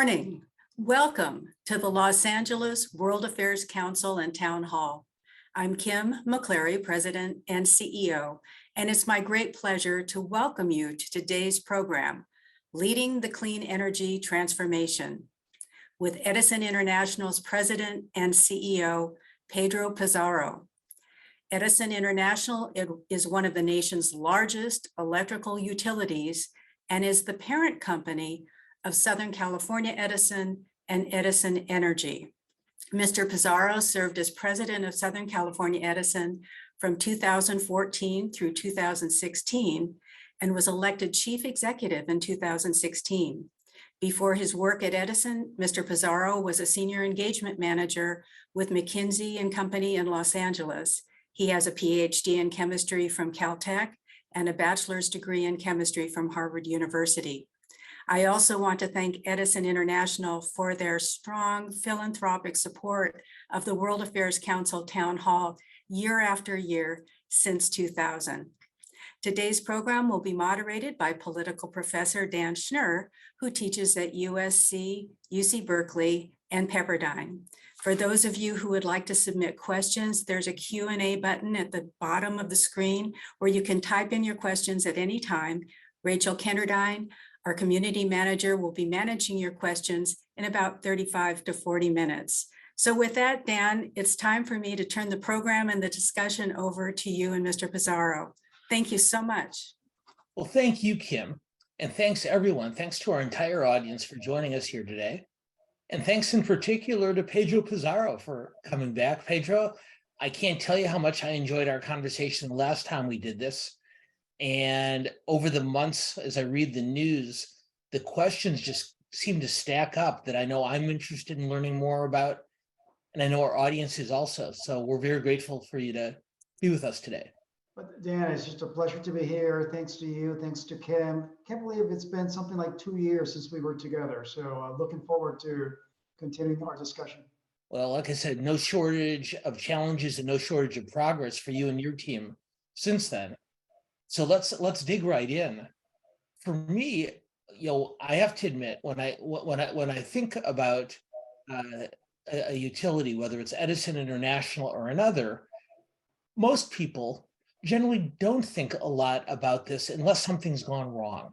morning. Welcome to the Los Angeles World Affairs Council and Town Hall. I'm Kim McClary, President and CEO, and it's my great pleasure to welcome you to today's program, Leading the Clean Energy Transformation, with Edison International's President and CEO, Pedro Pizarro. Edison International is one of the nation's largest electrical utilities and is the parent company of Southern California Edison and Edison Energy. Mr. Pizarro served as president of Southern California Edison from 2014 through 2016 and was elected chief executive in 2016. Before his work at Edison, Mr. Pizarro was a senior engagement manager with McKinsey and Company in Los Angeles. He has a PhD in chemistry from Caltech and a bachelor's degree in chemistry from Harvard University. I also want to thank Edison International for their strong philanthropic support of the World Affairs Council Town Hall year after year since 2000. Today's program will be moderated by political professor Dan Schnur, who teaches at USC, UC Berkeley, and Pepperdine. For those of you who would like to submit questions, there's a Q&A button at the bottom of the screen where you can type in your questions at any time. Rachel Kenderdine, our community manager, will be managing your questions in about 35 to 40 minutes. So with that, Dan, it's time for me to turn the program and the discussion over to you and Mr. Pizarro. Thank you so much. Well, thank you, Kim. And thanks everyone. Thanks to our entire audience for joining us here today. And thanks in particular to Pedro Pizarro for coming back. Pedro, I can't tell you how much I enjoyed our conversation the last time we did this. And over the months, as I read the news, the questions just seem to stack up that I know I'm interested in learning more about. And I know our audience is also. So we're very grateful for you to be with us today. But Dan, it's just a pleasure to be here. Thanks to you. Thanks to Kim. Can't believe it's been something like 2 years since we were together. So looking forward to continuing our discussion. Well, like I said, no shortage of challenges and no shortage of progress for you and your team since then. So let's dig right in. For me, I have to admit, when I think about a utility, whether it's Edison International or another, most people generally don't think a lot about this unless something's gone wrong.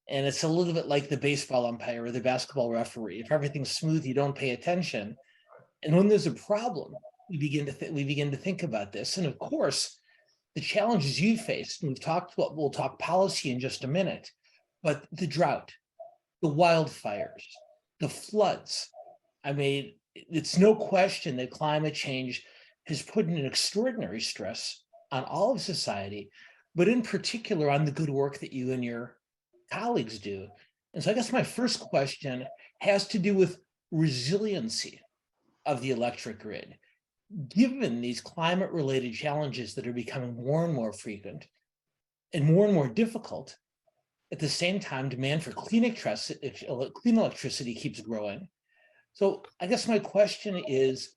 And it's a little bit like the baseball umpire or the basketball referee. If everything's smooth, you don't pay attention. And when there's a problem, we begin to think about this. And of course, the challenges you faced, and we'll talk policy in just a minute, but the drought, the wildfires, the floods. I mean, it's no question that climate change has put an extraordinary stress on all of society, but in particular on the good work that you and your colleagues do. And so I guess my first question has to do with resiliency of the electric grid. Given these climate-related challenges that are becoming more and more frequent and more difficult, at the same time, demand for clean electricity keeps growing. So I guess my question is,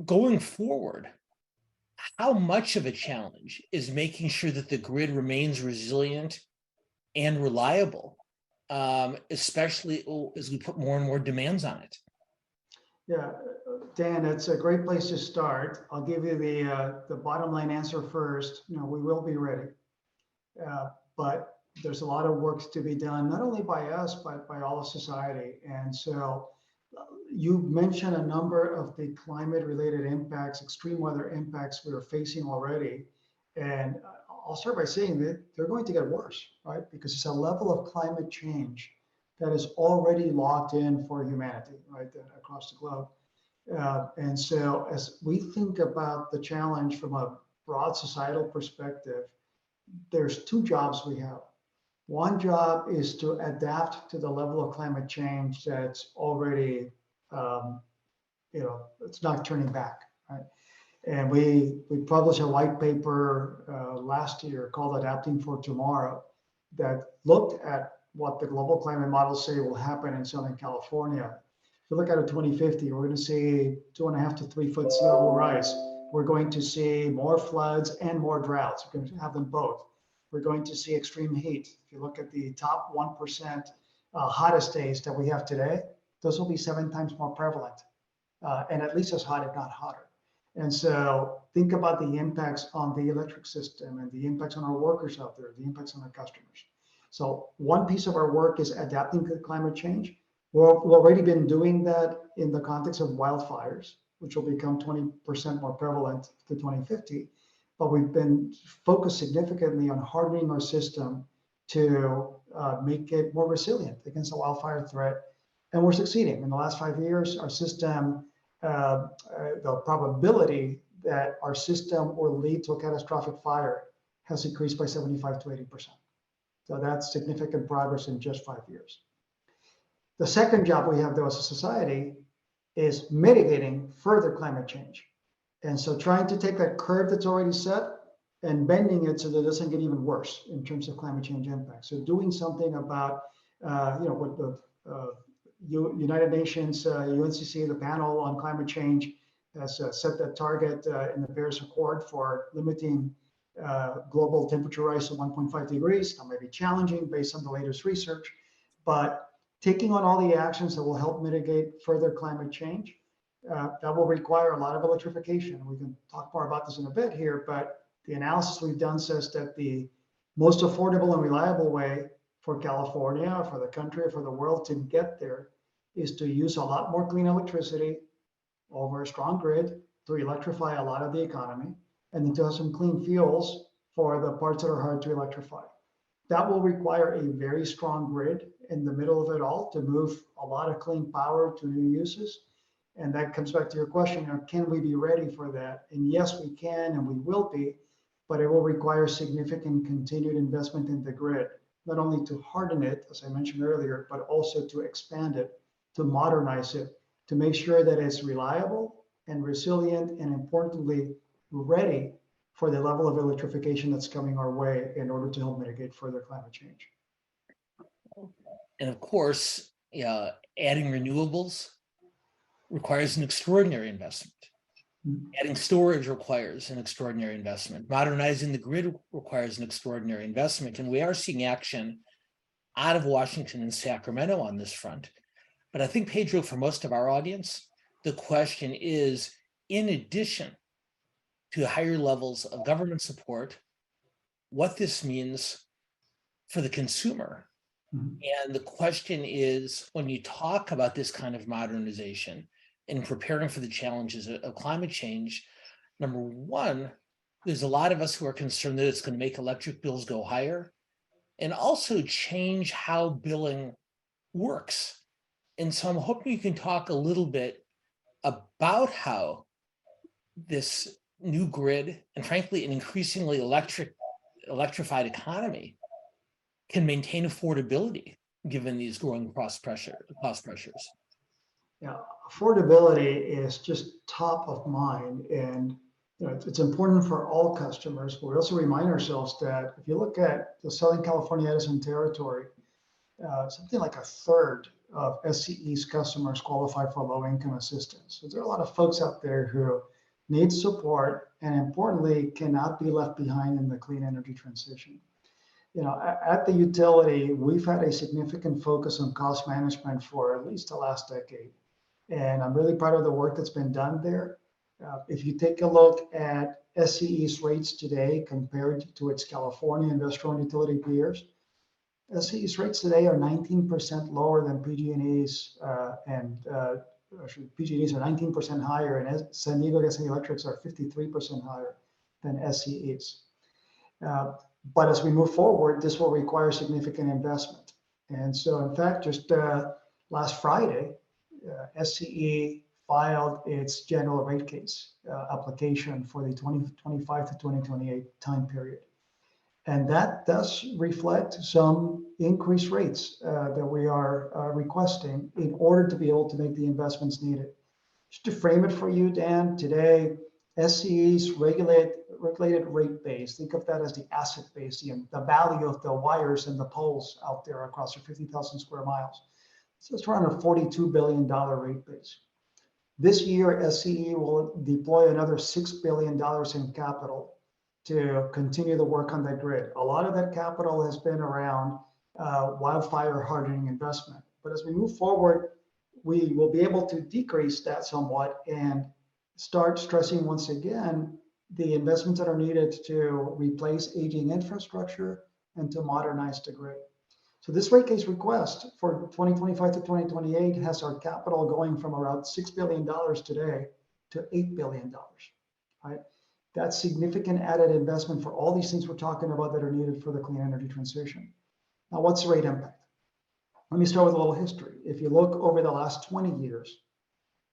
going forward, how much of a challenge is making sure that the grid remains resilient and reliable, especially as we put more and more demands on it? Yeah, Dan, it's a great place to start. I'll give you the bottom line answer first. We will be ready, but there's a lot of work to be done, not only by us, but by all of society. And so you mentioned a number of the climate-related impacts, extreme weather impacts we're facing already. And I'll start by saying that they're going to get worse, right? Because it's a level of climate change that is already locked in for humanity, right, across the globe. And so as we think about the challenge from a broad societal perspective, there's two jobs we have. One job is to adapt to the level of climate change that's already, it's not turning back, right? And we published a white paper last year called Adapting for Tomorrow that looked at what the global climate models say will happen in Southern California. If you look at it 2050, we're going to see 2.5 to 3 foot sea level rise. We're going to see more floods and more droughts. We're going to have them both. We're going to see extreme heat. If you look at the top 1% hottest days that we have today, those will be 7 times more prevalent and at least as hot, if not hotter. And so think about the impacts on the electric system and the impacts on our workers out there, the impacts on our customers. So one piece of our work is adapting to climate change. We've already been doing that in the context of wildfires, which will become 20% more prevalent to 2050. But we've been focused significantly on hardening our system to make it more resilient against the wildfire threat. And we're succeeding. In the last 5 years, our system, the probability that our system will lead to a catastrophic fire has increased by 75 to 80%. So that's significant progress in just 5 years. The second job we have, though, as a society is mitigating further climate change. And so trying to take that curve that's already set and bending it so that it doesn't get even worse in terms of climate change impact. So doing something about, what the United Nations, UNCC, the panel on climate change has set that target in the Paris Accord for limiting global temperature rise to 1.5 degrees. That may be challenging based on the latest research, but taking on all the actions that will help mitigate further climate change, that will require a lot of electrification. We can talk more about this in a bit here, but the analysis we've done says that the most affordable and reliable way for California, for the country, for the world to get there is to use a lot more clean electricity over a strong grid to electrify a lot of the economy, and then to have some clean fuels for the parts that are hard to electrify. That will require a very strong grid in the middle of it all to move a lot of clean power to new uses. And that comes back to your question, can we be ready for that? And yes, we can, and we will be, but it will require significant continued investment in the grid, not only to harden it, as I mentioned earlier, but also to expand it, to modernize it, to make sure that it's reliable and resilient, and importantly, ready for the level of electrification that's coming our way in order to help mitigate further climate change. And of course, adding renewables requires an extraordinary investment. Adding storage requires an extraordinary investment. Modernizing the grid requires an extraordinary investment. And we are seeing action out of Washington and Sacramento on this front. But I think, Pedro, for most of our audience, the question is, in addition to higher levels of government support, what this means for the consumer. And the question is, when you talk about this kind of modernization and preparing for the challenges of climate change, number one, there's a lot of us who are concerned that it's going to make electric bills go higher and also change how billing works. And so I'm hoping you can talk a little bit about how this new grid and frankly, an increasingly electrified economy can maintain affordability given these growing cost pressures. Yeah, affordability is just top of mind, and it's important for all customers. But we also remind ourselves that if you look at the Southern California Edison territory, something like a third of SCE's customers qualify for low-income assistance. So there are a lot of folks out there who need support, and importantly, cannot be left behind in the clean energy transition. At the utility, we've had a significant focus on cost management for at least the last decade. And I'm really proud of the work that's been done there. If you take a look at SCE's rates today compared to its California industrial and utility peers, SCE's rates today are 19% lower than PG&E's, and PG&E's are 19% higher, and San Diego Gas and Electrics are 53% higher than SCE's. But as we move forward, this will require significant investment. And so, in fact, just last Friday, SCE filed its general rate case application for the 2025 to 2028 time period. And that does reflect some increased rates that we are requesting in order to be able to make the investments needed. Just to frame it for you, Dan, today, SCE's regulated rate base, think of that as the asset base, the value of the wires and the poles out there across your 50,000 square miles. So it's around a $42 billion rate base. This year, SCE will deploy another $6 billion in capital to continue the work on that grid. A lot of that capital has been around wildfire hardening investment. But as we move forward, we will be able to decrease that somewhat and start stressing once again the investments that are needed to replace aging infrastructure and to modernize the grid. So this rate case request for 2025 to 2028 has our capital going from around $6 billion today to $8 billion, right? That's significant added investment for all these things we're talking about that are needed for the clean energy transition. Now, what's the rate impact? Let me start with a little history. If you look over the last 20 years,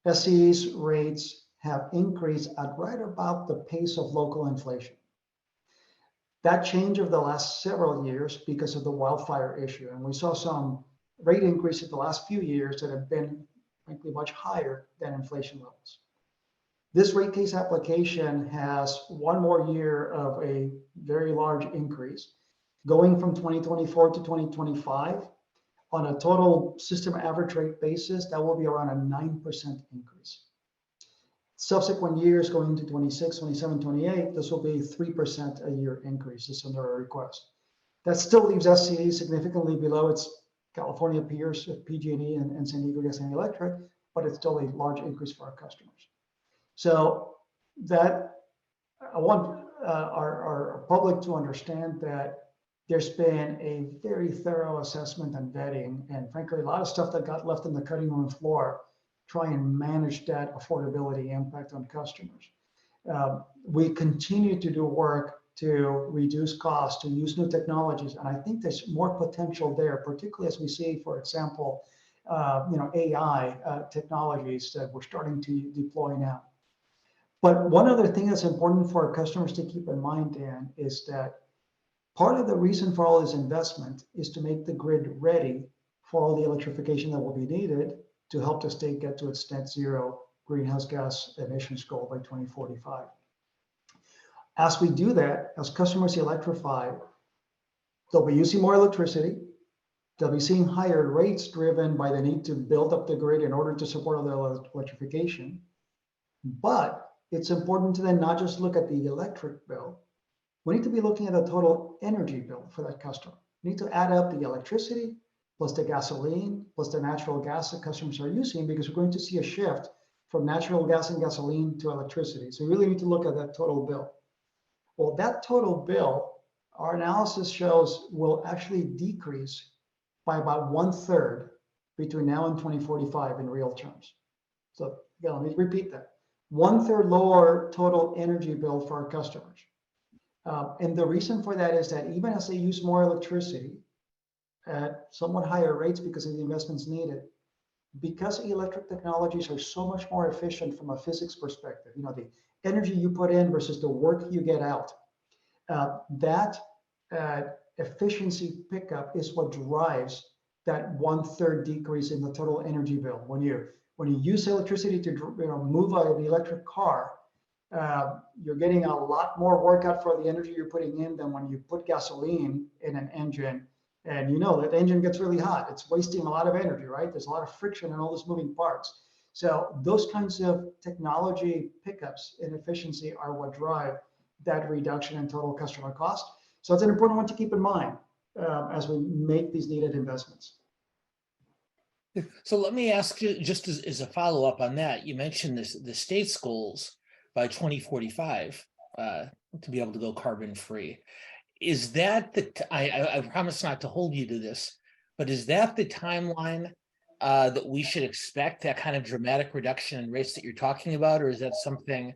SCE's rates have increased at right about the pace of local inflation. That changed over the last several years because of the wildfire issue. And we saw some rate increases the last few years that have been, frankly, much higher than inflation levels. This rate case application has one more year of a very large increase, going from 2024 to 2025. On a total system average rate basis, that will be around a 9% increase. Subsequent years going into 26, 27, 28, this will be 3% a year increases under our request. That still leaves SCE significantly below its California peers, PG&E and San Diego Gas and Electric, but it's still a large increase for our customers. So that I want our public to understand that there's been a very thorough assessment and vetting, and frankly, a lot of stuff that got left on the cutting room floor, try and manage that affordability impact on customers. We continue to do work to reduce costs, to use new technologies, and I think there's more potential there, particularly as we see, for example, AI technologies that we're starting to deploy now. But one other thing that's important for our customers to keep in mind, Dan, is that part of the reason for all this investment is to make the grid ready for all the electrification that will be needed to help the state get to its net zero greenhouse gas emissions goal by 2045. As we do that, as customers electrify, they'll be using more electricity. They'll be seeing higher rates driven by the need to build up the grid in order to support all the electrification. But it's important to then not just look at the electric bill. We need to be looking at the total energy bill for that customer. We need to add up the electricity plus the gasoline plus the natural gas that customers are using, because we're going to see a shift from natural gas and gasoline to electricity. So we really need to look at that total bill. Well, that total bill, our analysis shows, will actually decrease by about 1/3 between now and 2045 in real terms. So again, let me repeat that. 1/3 lower total energy bill for our customers. And the reason for that is that even as they use more electricity at somewhat higher rates because of the investments needed, because electric technologies are so much more efficient from a physics perspective, the energy you put in versus the work you get out, that efficiency pickup is what drives that 1/3 decrease in the total energy bill. When you use electricity to move an electric car, you're getting a lot more work out for the energy you're putting in than when you put gasoline in an engine. And that engine gets really hot. It's wasting a lot of energy, right? There's a lot of friction and all those moving parts. So those kinds of technology pickups in efficiency are what drive that reduction in total customer cost. So it's an important one to keep in mind as we make these needed investments. So let me ask you, just as a follow-up on that, you mentioned the state's goals by 2045 to be able to go carbon-free. Is that I promise not to hold you to this, but is that the timeline that we should expect, that kind of dramatic reduction in rates that you're talking about, or is that something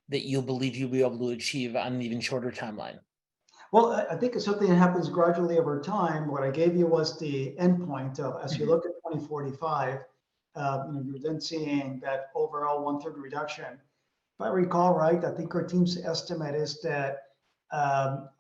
that you believe you'll be able to achieve on an even shorter timeline? Well, I think it's something that happens gradually over time. What I gave you was the endpoint of, as you look at 2045, you're then seeing that overall 1/3 reduction. If I recall right, I think our team's estimate is that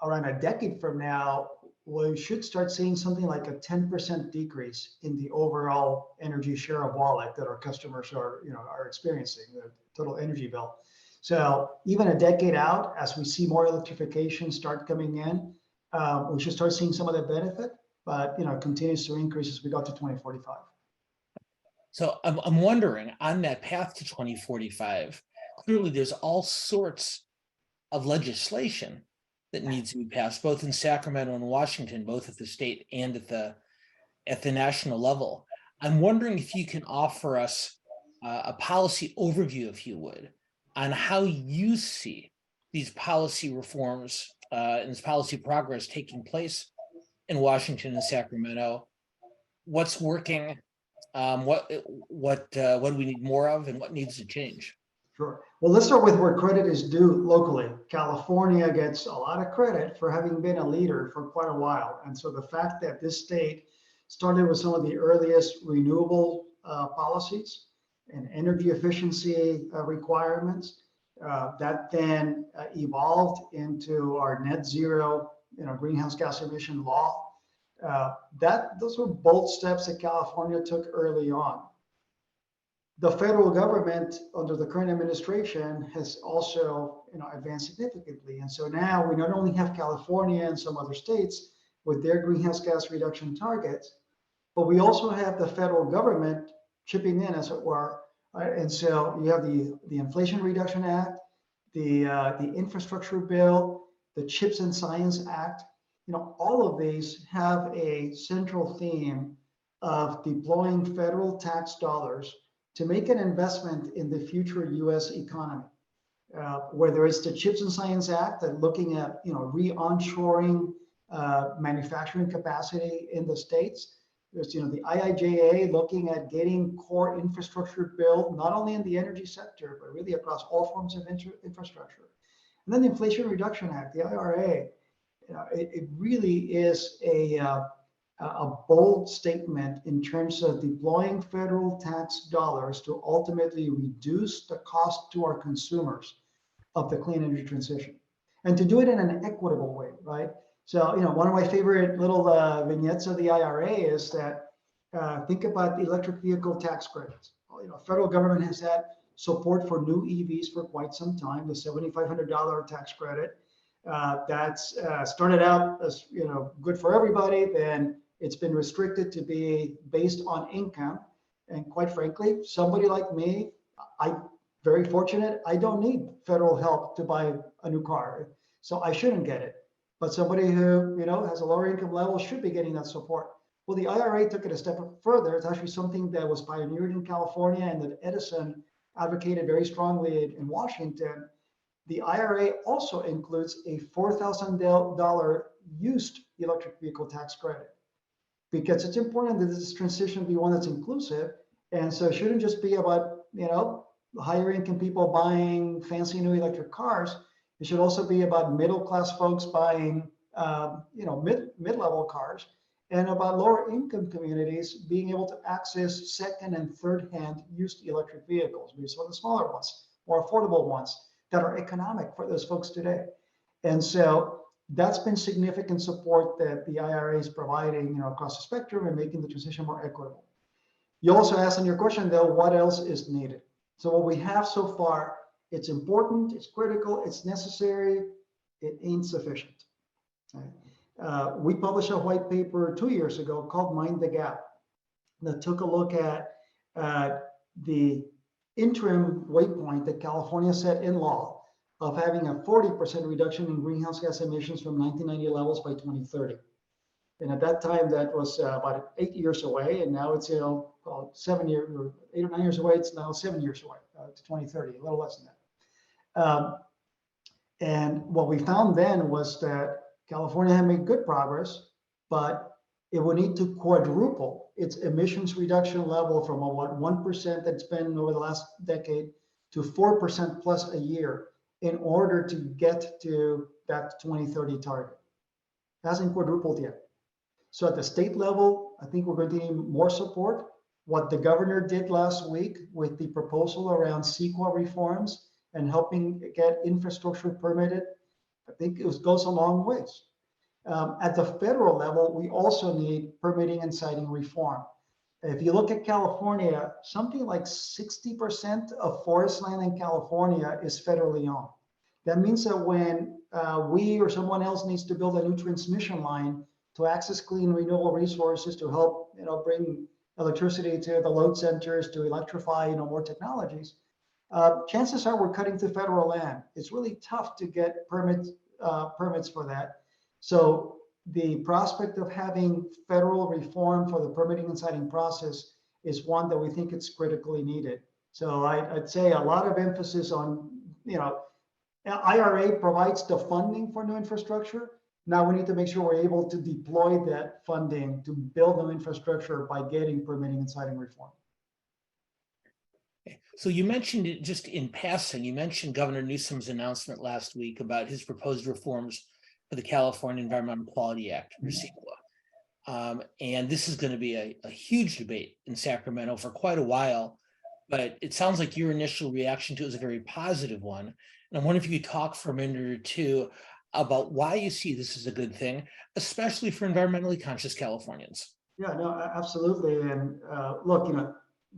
around a decade from now, we should start seeing something like a 10% decrease in the overall energy share of wallet that our customers are experiencing, the total energy bill. So even a decade out, as we see more electrification start coming in, we should start seeing some of that benefit, but it continues to increase as we go to 2045. So I'm wondering, on that path to 2045, clearly there's all sorts of legislation that needs to be passed, both in Sacramento and Washington, both at the state and at the national level. I'm wondering if you can offer us a policy overview, if you would, on how you see these policy reforms and this policy progress taking place in Washington and Sacramento. What's working? What do we need more of, and what needs to change? Sure. Well, let's start with where credit is due locally. California gets a lot of credit for having been a leader for quite a while. And so the fact that this state started with some of the earliest renewable policies and energy efficiency requirements, that then evolved into our net zero, greenhouse gas emission law. Those were bold steps that California took early on. The federal government under the current administration has also advanced significantly. And so now we not only have California and some other states with their greenhouse gas reduction targets, but we also have the federal government chipping in, as it were. Right? And so you have the Inflation Reduction Act, the infrastructure bill, the Chips and Science Act. All of these have a central theme of deploying federal tax dollars to make an investment in the future U.S. economy. Whether it's the Chips and Science Act that looking at re-onshoring manufacturing capacity in the states. There's the IIJA looking at getting core infrastructure built, not only in the energy sector, but really across all forms of infrastructure. And then the Inflation Reduction Act, the IRA, it really is a bold statement in terms of deploying federal tax dollars to ultimately reduce the cost to our consumers of the clean energy transition, and to do it in an equitable way, right? So, one of my favorite little vignettes of the IRA is that think about the electric vehicle tax credits. Federal government has had support for new EVs for quite some time, the $7,500 tax credit. That's started out as good for everybody, then it's been restricted to be based on income. And quite frankly, somebody like me, I'm very fortunate, I don't need federal help to buy a new car, so I shouldn't get it. But somebody who has a lower income level should be getting that support. Well, the IRA took it a step further. It's actually something that was pioneered in California and that Edison advocated very strongly in Washington. The IRA also includes a $4,000 used electric vehicle tax credit, because it's important that this transition be one that's inclusive. And so it shouldn't just be about, higher income people buying fancy new electric cars. It should also be about middle-class folks buying, mid-level cars, and about lower income communities being able to access second and third-hand used electric vehicles, maybe some of the smaller ones, more affordable ones that are economic for those folks today. And so that's been significant support that the IRA is providing, across the spectrum and making the transition more equitable. You also asked in your question, though, what else is needed? So what we have so far, it's important, it's critical, it's necessary, it ain't sufficient. Right? We published a white paper 2 years ago called Mind the Gap that took a look at the interim waypoint that California set in law of having a 40% reduction in greenhouse gas emissions from 1990 levels by 2030. And at that time, that was about 8 years away, and now it's 7 years or 8 or 9 years away. It's now 7 years away to 2030, a little less than that. And what we found then was that California had made good progress, but it would need to quadruple its emissions reduction level from about 1% that's been over the last decade to 4% plus a year in order to get to that 2030 target. It hasn't quadrupled yet. So at the state level, I think we're going to need more support. What the governor did last week with the proposal around CEQA reforms and helping get infrastructure permitted, I think it goes a long ways. At the federal level, we also need permitting and siting reform. If you look at California, something like 60% of forest land in California is federally owned. That means that when we or someone else needs to build a new transmission line to access clean renewable resources to help bring electricity to the load centers, to electrify more technologies, chances are we're cutting through federal land. It's really tough to get permits permits for that. So the prospect of having federal reform for the permitting and siting process is one that we think it's critically needed. So I'd say a lot of emphasis on, IRA provides the funding for new infrastructure. Now we need to make sure we're able to deploy that funding to build new infrastructure by getting permitting and siting reform. So you mentioned it just in passing, you mentioned Governor Newsom's announcement last week about his proposed reforms for the California Environmental Quality Act, or CEQA. And this is going to be a huge debate in Sacramento for quite a while, but it sounds like your initial reaction to it is a very positive one. And I'm wondering if you could talk for a minute or two about why you see this as a good thing, especially for environmentally conscious Californians. Yeah, no, absolutely. And look,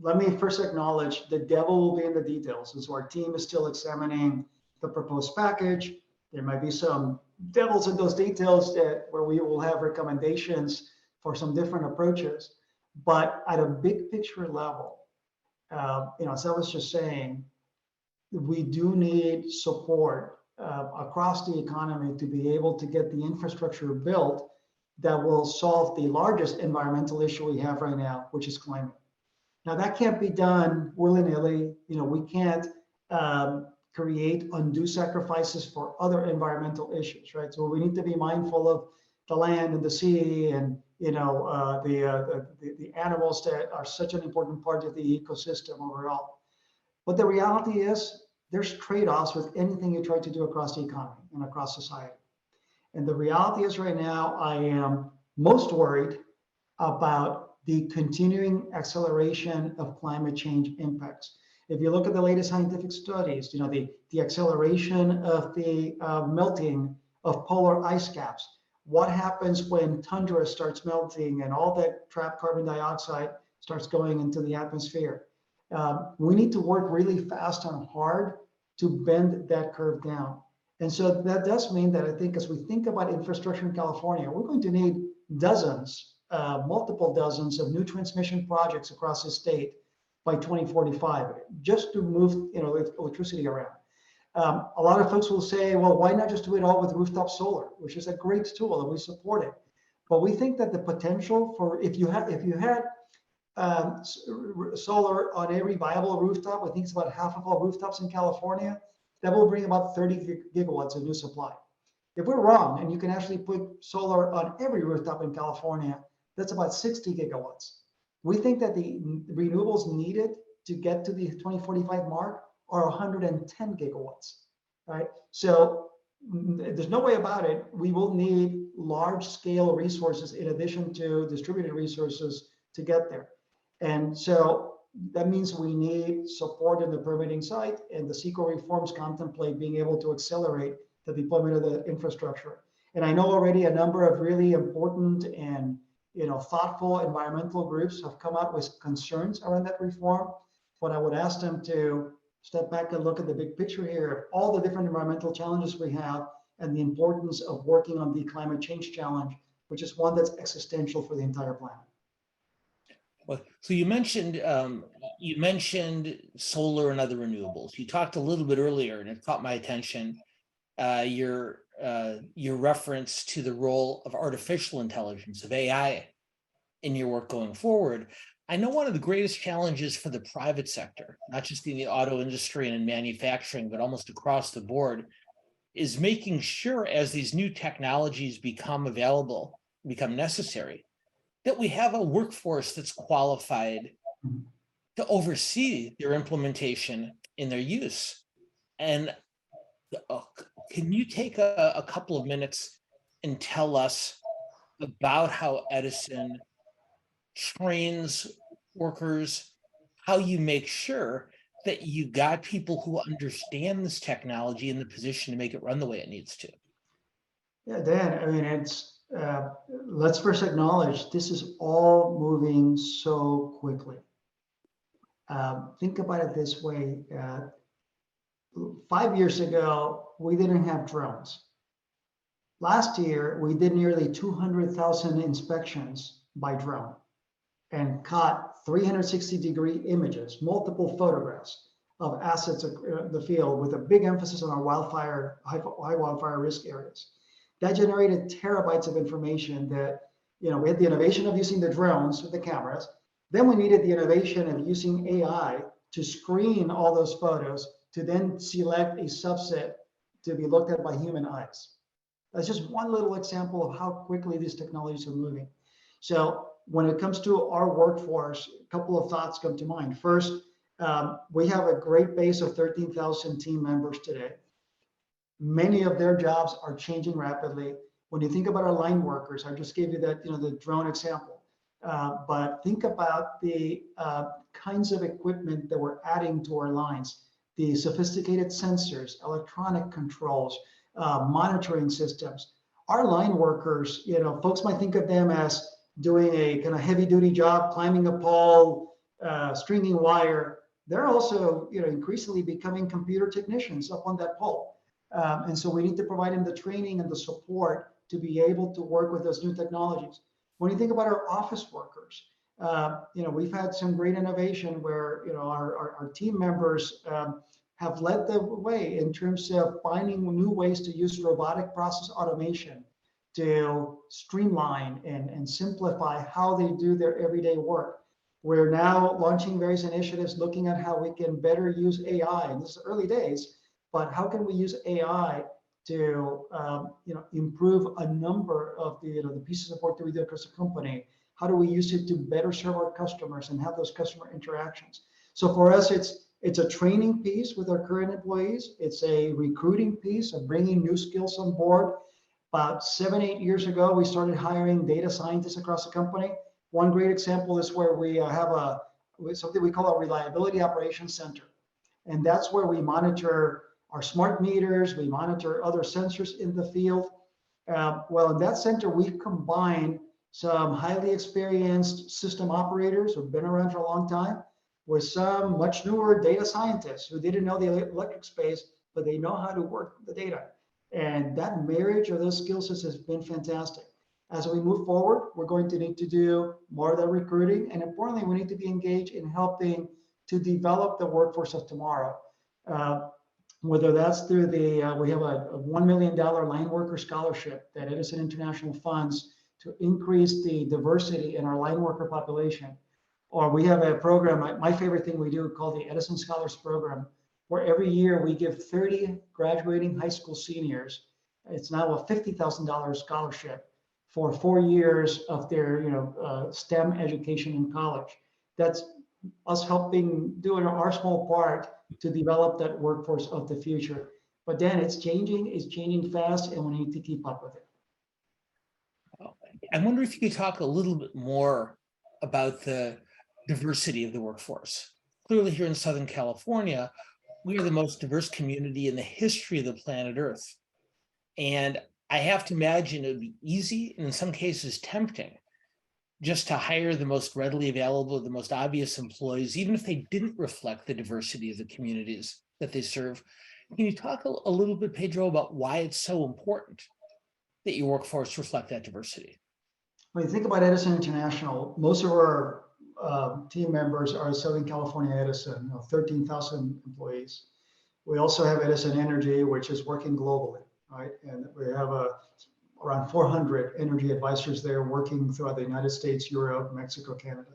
let me first acknowledge the devil will be in the details. And so our team is still examining the proposed package. There might be some devils in those details where we will have recommendations for some different approaches. But at a big picture level, as I was just saying, we do need support across the economy to be able to get the infrastructure built that will solve the largest environmental issue we have right now, which is climate. Now, that can't be done willy-nilly. We can't create undue sacrifices for other environmental issues, right? So we need to be mindful of the land and the sea and the animals that are such an important part of the ecosystem overall. But the reality is there's trade-offs with anything you try to do across the economy and across society. And the reality is right now, I am most worried about the continuing acceleration of climate change impacts. If you look at the latest scientific studies, the acceleration of the melting of polar ice caps, what happens when tundra starts melting and all that trapped carbon dioxide starts going into the atmosphere. We need to work really fast and hard to bend that curve down. And so that does mean that I think as we think about infrastructure in California, we're going to need dozens, multiple dozens of new transmission projects across the state by 2045, just to move electricity around. A lot of folks will say, well, why not just do it all with rooftop solar, which is a great tool and we support it. But we think that the potential for, if you had solar on every viable rooftop, I think it's about half of all rooftops in California, that will bring about 30 gigawatts of new supply. If we're wrong and you can actually put solar on every rooftop in California, that's about 60 gigawatts. We think that the renewables needed to get to the 2045 mark are 110 gigawatts, right? So there's no way about it. We will need large scale resources in addition to distributed resources to get there. And so that means we need support in the permitting site, and the CEQA reforms contemplate being able to accelerate the deployment of the infrastructure. And I know already a number of really important and thoughtful environmental groups have come out with concerns around that reform. But I would ask them to step back and look at the big picture here of all the different environmental challenges we have and the importance of working on the climate change challenge, which is one that's existential for the entire planet. Well, so you mentioned solar and other renewables. You talked a little bit earlier, and it caught my attention. Your reference to the role of artificial intelligence, of AI, in your work going forward. I know one of the greatest challenges for the private sector, not just in the auto industry and in manufacturing, but almost across the board, is making sure as these new technologies become available, become necessary, that we have a workforce that's qualified to oversee their implementation in their use. And can you take a couple of minutes and tell us about how Edison trains workers, how you make sure that you got people who understand this technology in the position to make it run the way it needs to? Yeah, Dan, I mean, it's, let's first acknowledge this is all moving so quickly. Think about it this way. 5 years ago, we didn't have drones. Last year, we did nearly 200,000 inspections by drone and caught 360-degree images, multiple photographs of assets in the field with a big emphasis on our high wildfire risk areas. That generated terabytes of information that, we had the innovation of using the drones with the cameras. Then we needed the innovation of using AI to screen all those photos to then select a subset to be looked at by human eyes. That's just one little example of how quickly these technologies are moving. So when it comes to our workforce, a couple of thoughts come to mind. First, we have a great base of 13,000 team members today. Many of their jobs are changing rapidly. When you think about our line workers, I just gave you that, the drone example. But think about the kinds of equipment that we're adding to our lines, the sophisticated sensors, electronic controls, monitoring systems. Our line workers, folks might think of them as doing a kind of heavy duty job, climbing a pole, stringing wire. They're also, increasingly becoming computer technicians up on that pole. And so we need to provide them the training and the support to be able to work with those new technologies. When you think about our office workers, we've had some great innovation where, our team members have led the way in terms of finding new ways to use robotic process automation to streamline and simplify how they do their everyday work. We're now launching various initiatives looking at how we can better use AI. And this is early days, but how can we use AI to improve a number of the pieces of work that we do across the company? How do we use it to better serve our customers and have those customer interactions? So for us, it's a training piece with our current employees. It's a recruiting piece of bringing new skills on board. About 7-8 years ago, we started hiring data scientists across the company. One great example is where we have something we call a reliability operations center. And that's where we monitor our smart meters, we monitor other sensors in the field. Well, in that center, we've combined some highly experienced system operators who've been around for a long time with some much newer data scientists who didn't know the electric space, but they know how to work the data. And that marriage of those skill sets has been fantastic. As we move forward, we're going to need to do more of that recruiting. And importantly, we need to be engaged in helping to develop the workforce of tomorrow. Whether that's through we have a $1 million line worker scholarship that Edison International funds to increase the diversity in our line worker population. Or we have a program, my favorite thing we do called the Edison Scholars Program, where every year we give 30 graduating high school seniors, it's now a $50,000 scholarship for 4 years of their STEM education in college. That's us helping doing our small part to develop that workforce of the future. But Dan, it's changing fast, and we need to keep up with it. I wonder if you could talk a little bit more about the diversity of the workforce. Clearly here in Southern California, we are the most diverse community in the history of the planet Earth. And I have to imagine it would be easy and in some cases tempting just to hire the most readily available, the most obvious employees, even if they didn't reflect the diversity of the communities that they serve. Can you talk a little bit, Pedro, about why it's so important that your workforce reflect that diversity? When you think about Edison International, most of our team members are Southern California Edison, 13,000 employees. We also have Edison Energy, which is working globally, right? And we have around 400 energy advisors there working throughout the United States, Europe, Mexico, Canada.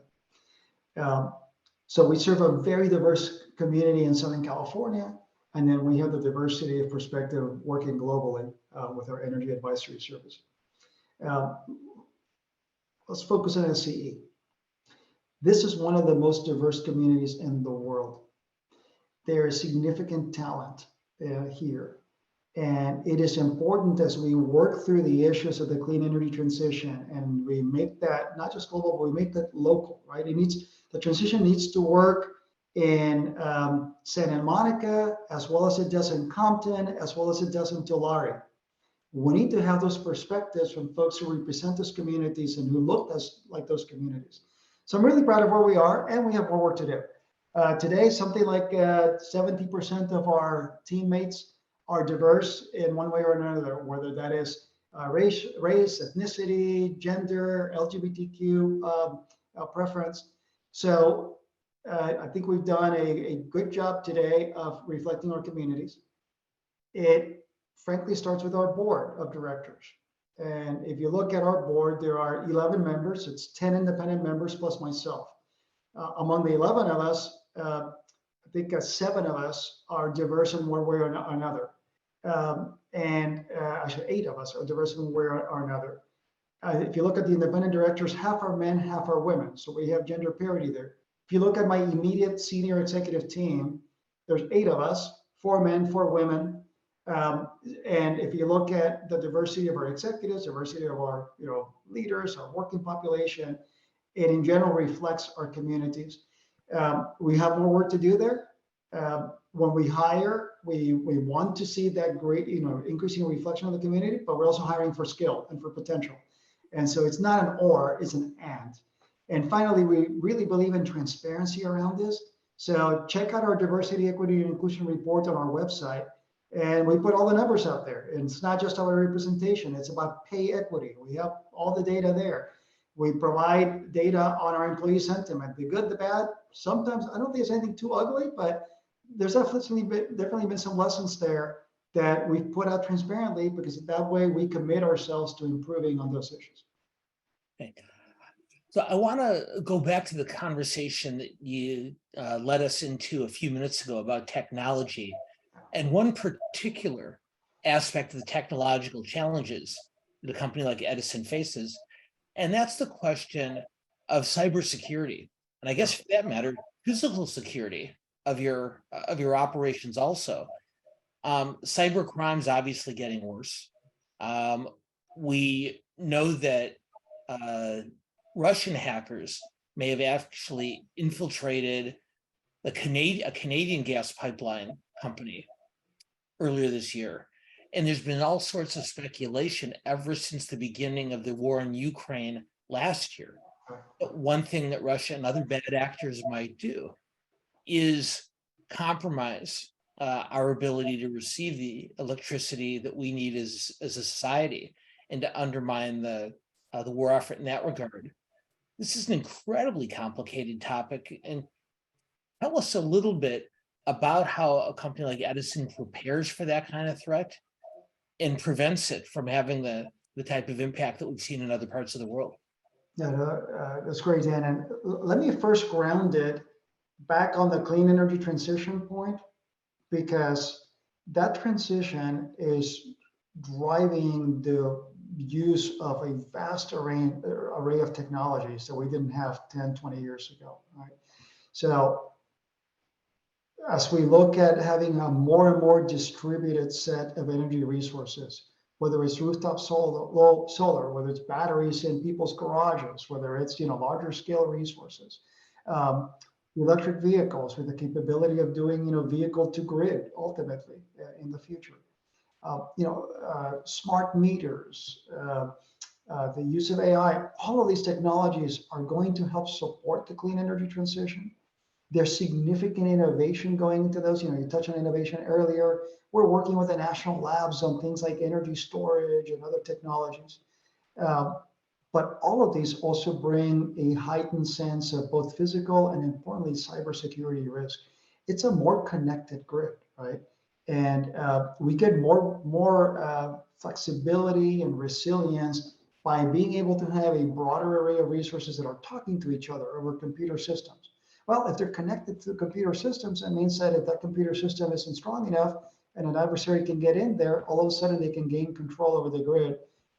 So we serve a very diverse community in Southern California. And then we have the diversity of perspective working globally with our energy advisory service. Let's focus on SCE. This is one of the most diverse communities in the world. There is significant talent here. And it is important as we work through the issues of the clean energy transition, and we make that not just global, but we make that local, right? The transition needs to work in Santa Monica, as well as it does in Compton, as well as it does in Tulare. We need to have those perspectives from folks who represent those communities and who look like those communities. So I'm really proud of where we are, and we have more work to do. Today, something like 70% of our teammates are diverse in one way or another, whether that is race, ethnicity, gender, LGBTQ preference. So I think we've done a good job today of reflecting our communities. It frankly starts with our board of directors. And if you look at our board, there are 11 members. It's 10 independent members plus myself. Among the 11 of us, I think 7 of us are diverse in one way or another. Actually 8 of us are diverse in one way or another. If you look at the independent directors, half are men, half are women. So we have gender parity there. If you look at my immediate senior executive team, there's 8 of us, 4 men, 4 women. And if you look at the diversity of our executives, diversity of our leaders, our working population, it in general reflects our communities. We have more work to do there. When we hire, we want to see that great, increasing reflection of the community, but we're also hiring for skill and for potential. And so it's not an or, it's an and. And finally, we really believe in transparency around this. So check out our diversity, equity, and inclusion report on our website. And we put all the numbers out there. And it's not just our representation, it's about pay equity. We have all the data there. We provide data on our employee sentiment, the good, the bad. Sometimes I don't think it's anything too ugly, but there's definitely been some lessons there that we've put out transparently, because that way we commit ourselves to improving on those issues. Okay. So I want to go back to the conversation that you led us into a few minutes ago about technology, and one particular aspect of the technological challenges that a company like Edison faces, and that's the question of cybersecurity, and I guess for that matter, physical security of your operations also. Cyber crime's obviously getting worse. We know that Russian hackers may have actually infiltrated a Canadian gas pipeline company earlier this year. And there's been all sorts of speculation ever since the beginning of the war in Ukraine last year. But one thing that Russia and other bad actors might do is compromise our ability to receive the electricity that we need as a society, and to undermine the war effort in that regard. This is an incredibly complicated topic, and tell us a little bit about how a company like Edison prepares for that kind of threat and prevents it from having the type of impact that we've seen in other parts of the world. Yeah, that's great, Dan. And let me first ground it back on the clean energy transition point, because that transition is driving the use of a vast array of technologies that we didn't have 10, 20 years ago, right? So as we look at having a more and more distributed set of energy resources, whether it's rooftop solar, whether it's batteries in people's garages, whether it's larger scale resources, electric vehicles with the capability of doing vehicle to grid ultimately in the future, smart meters, the use of AI, all of these technologies are going to help support the clean energy transition. There's significant innovation going into those. You touched on innovation earlier. We're working with the national labs on things like energy storage and other technologies. But all of these also bring a heightened sense of both physical and, importantly, cybersecurity risk. It's a more connected grid, right? And we get more flexibility and resilience by being able to have a broader array of resources that are talking to each other over computer systems. Well, if they're connected to computer systems, it means that if that computer system isn't strong enough and an adversary can get in there, all of a sudden they can gain control over the grid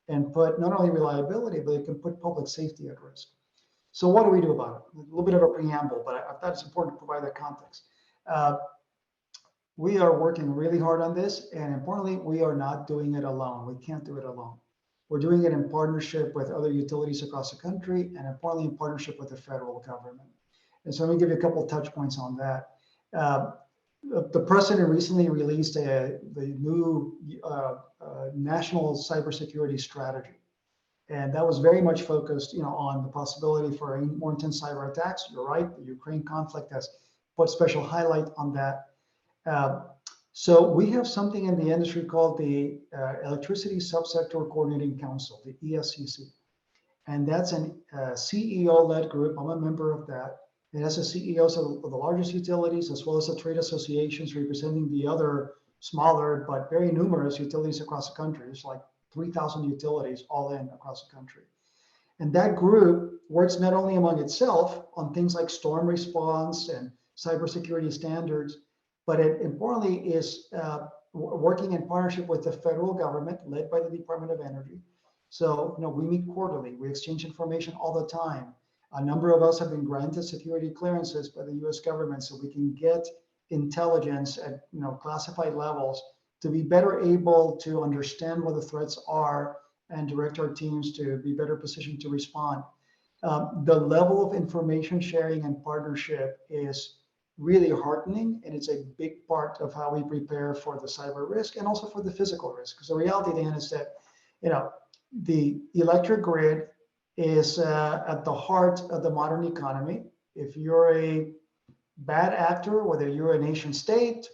and put not only reliability, but it can put public safety at risk. So what do we do about it? A little bit of a preamble, but I thought it's important to provide that context. We are working really hard on this, and importantly, we are not doing it alone. We can't do it alone. We're doing it in partnership with other utilities across the country, and importantly, in partnership with the federal government. And so let me give you a couple of touch points on that. The president recently released the new national cybersecurity strategy. And that was very much focused on the possibility for more intense cyber attacks. You're right, the Ukraine conflict has put special highlight on that. So we have something in the industry called the Electricity Subsector Coordinating Council, the ESCC. And that's an CEO-led group. I'm a member of that. It has the CEOs of the largest utilities, as well as the trade associations representing the other smaller but very numerous utilities across the country. There's like 3,000 utilities all in across the country. And that group works not only among itself on things like storm response and cybersecurity standards, but it importantly is working in partnership with the federal government led by the Department of Energy. So, we meet quarterly, we exchange information all the time. A number of us have been granted security clearances by the US government so we can get intelligence at classified levels to be better able to understand what the threats are and direct our teams to be better positioned to respond. The level of information sharing and partnership is really heartening, and it's a big part of how we prepare for the cyber risk and also for the physical risk. Because the reality, Dan, is that the electric grid is at the heart of the modern economy. If you're a bad actor, whether you're a nation state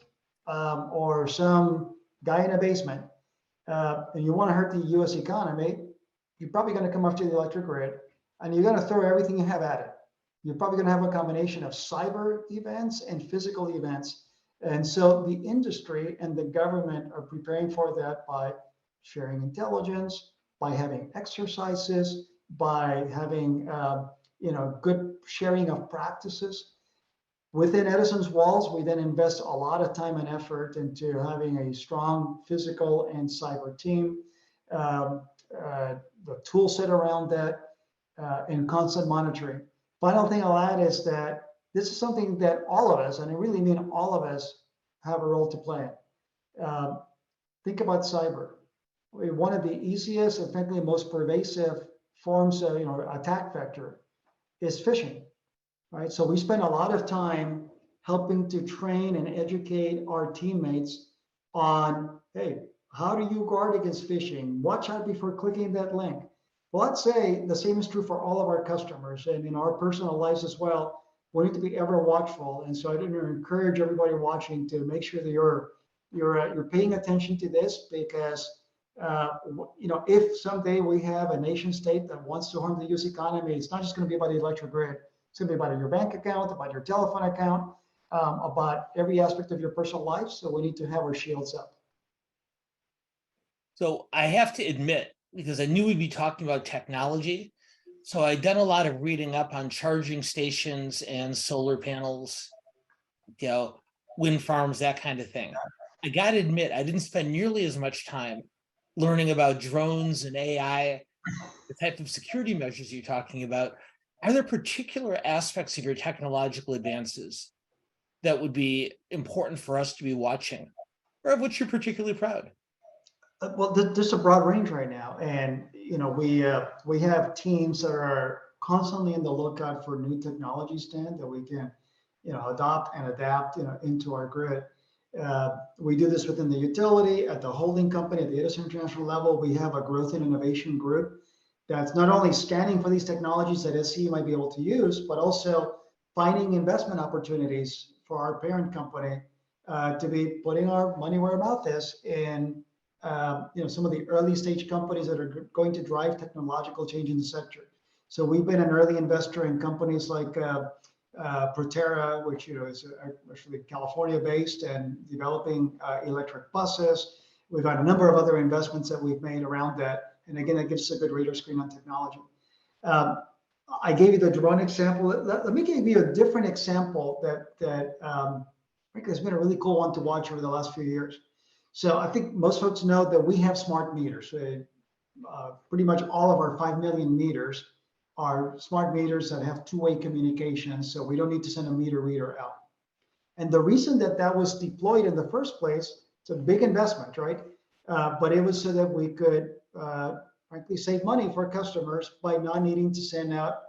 or some guy in a basement, and you want to hurt the US economy, you're probably going to come after the electric grid and you're going to throw everything you have at it. You're probably going to have a combination of cyber events and physical events. And so the industry and the government are preparing for that by sharing intelligence, by having exercises, by having good sharing of practices. Within Edison's walls, we then invest a lot of time and effort into having a strong physical and cyber team, the tool set around that, and constant monitoring. Final thing I'll add is that this is something that all of us, and I really mean all of us, have a role to play in. Think about cyber. One of the easiest and frankly most pervasive forms of attack vector is phishing. Right, so we spend a lot of time helping to train and educate our teammates on, hey, how do you guard against phishing? Watch out before clicking that link. Well, I'd say the same is true for all of our customers and in our personal lives as well. We need to be ever watchful, and so I encourage everybody watching to make sure that you're paying attention to this, because if someday we have a nation state that wants to harm the U.S. economy, it's not just going to be about the electric grid. It's going to be about your bank account, about your telephone account, about every aspect of your personal life. So we need to have our shields up. So I have to admit, because I knew we'd be talking about technology, so I'd done a lot of reading up on charging stations and solar panels, wind farms, that kind of thing. I got to admit, I didn't spend nearly as much time learning about drones and AI, the type of security measures you're talking about. Are there particular aspects of your technological advances that would be important for us to be watching, or of which you're particularly proud? Well, there's a broad range right now, and we have teams that are constantly in the lookout for new technologies, Dan, that we can adopt and adapt into our grid. We do this within the utility, at the holding company, at the Edison International level. We have a growth and innovation group that's not only scanning for these technologies that SCE might be able to use, but also finding investment opportunities for our parent company to be putting our money where our mouth is in some of the early stage companies that are going to drive technological change in the sector. So we've been an early investor in companies like Proterra, which is actually California based and developing electric buses. We've had a number of other investments that we've made around that. And again, that gives us a good radar screen on technology. I gave you the drone example. Let me give you a different example that frankly has been a really cool one to watch over the last few years. So I think most folks know that we have smart meters. Pretty much all of our 5 million meters are smart meters that have two-way communication, so we don't need to send a meter reader out. And the reason that was deployed in the first place, it's a big investment, right? But it was so that we could frankly save money for customers by not needing to send out